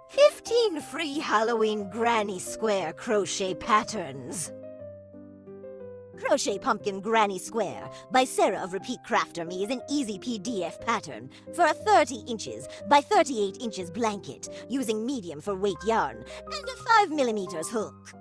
15 free Halloween granny square crochet patterns. Crochet Pumpkin Granny Square by Sarah of Repeat Crafter Me is an easy PDF pattern for a 30 inches by 38 inches blanket using medium for weight yarn and a 5mm hook.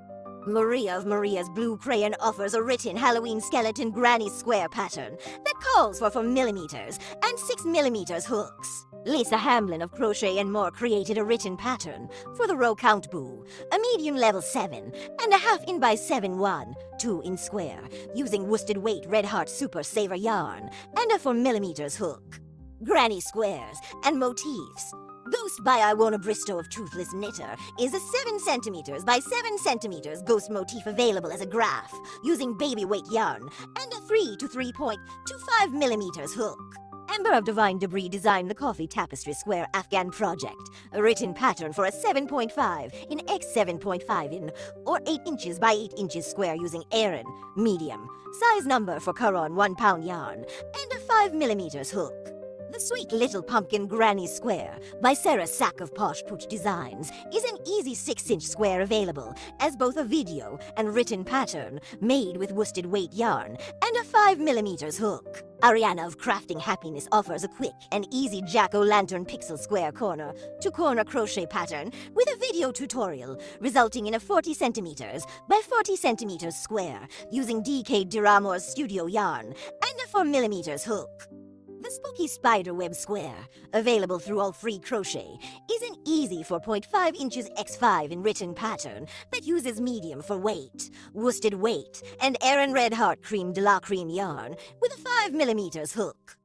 Maria of Maria's Blue Crayon offers a written Halloween skeleton granny square pattern that calls for millimeters and 6mm hooks. Lisa Hamlin of Crochet and More created a written pattern for the row count boo, a medium level 7 and a 1/2 in by 7 1, 2 in square, using worsted weight Red Heart Super Saver yarn and a 4mm hook. Granny squares and motifs. Ghost by Iwona Bristow of Truthless Knitter is a 7 cm by 7 cm ghost motif available as a graph using baby weight yarn and a 3 to 3.25mm hook. Amber of Divine Debris designed the Coffee Tapestry Square Afghan project, a written pattern for a 7.5 in x 7.5 in or 8 inches by 8 inches square using Aran, medium, size number for Caron 1 pound yarn, and a 5mm hook. The Sweet Little Pumpkin Granny Square by Sarah Sack of Posh Pooch Designs is an easy 6-inch square available as both a video and written pattern made with worsted weight yarn and a 5mm hook. Ariana of Crafting Happiness offers a quick and easy jack-o'-lantern pixel square corner to corner crochet pattern with a video tutorial resulting in a 40 cm by 40 cm square using DK Diramore's Studio yarn and a 4mm hook. The Spooky Spiderweb Square, available through All Free Crochet, is an easy 4.5 inches x 5 in written pattern that uses medium for weight, worsted weight, and Aran Red Heart Cream de la Cream yarn with a 5mm hook.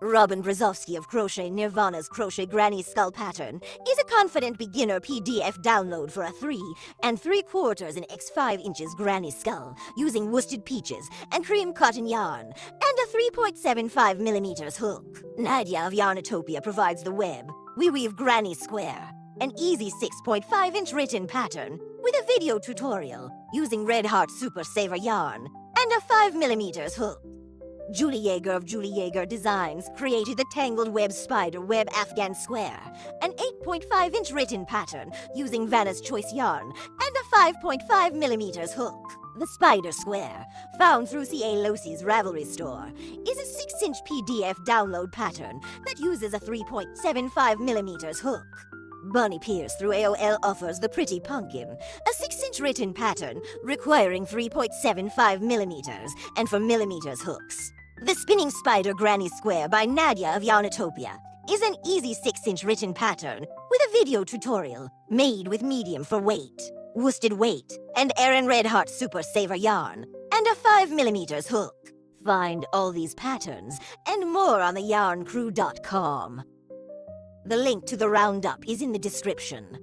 Robin Brzozowski of Crochet Nirvana's Crochet Granny Skull Pattern is a confident beginner PDF download for a 3 3/4 in x 5 inches granny skull using worsted peaches and cream cotton yarn and a 3.75mm hook. Nadia of Yarnatopia provides the web. We weave Granny Square, an easy 6.5-inch written pattern with a video tutorial using Red Heart Super Saver yarn and a 5mm hook. Julie Yeager of Julie Yeager Designs created the Tangled Web Spider Web Afghan Square, an 8.5-inch written pattern using Vanna's Choice yarn and a 5.5mm hook. The Spider Square, found through C.A. Losey's Ravelry store, is a 6-inch PDF download pattern that uses a 3.75mm hook. Bonnie Pierce through AOL offers the Pretty Pumpkin, a 6-inch written pattern requiring 3.75mm and 4mm hooks. The Spinning Spider Granny Square by Nadia of Yarnatopia is an easy 6-inch written pattern with a video tutorial made with medium for weight, worsted weight, and Aran Red Heart Super Saver yarn and a 5mm hook. Find all these patterns and more on theyarncrew.com. The link to the roundup is in the description.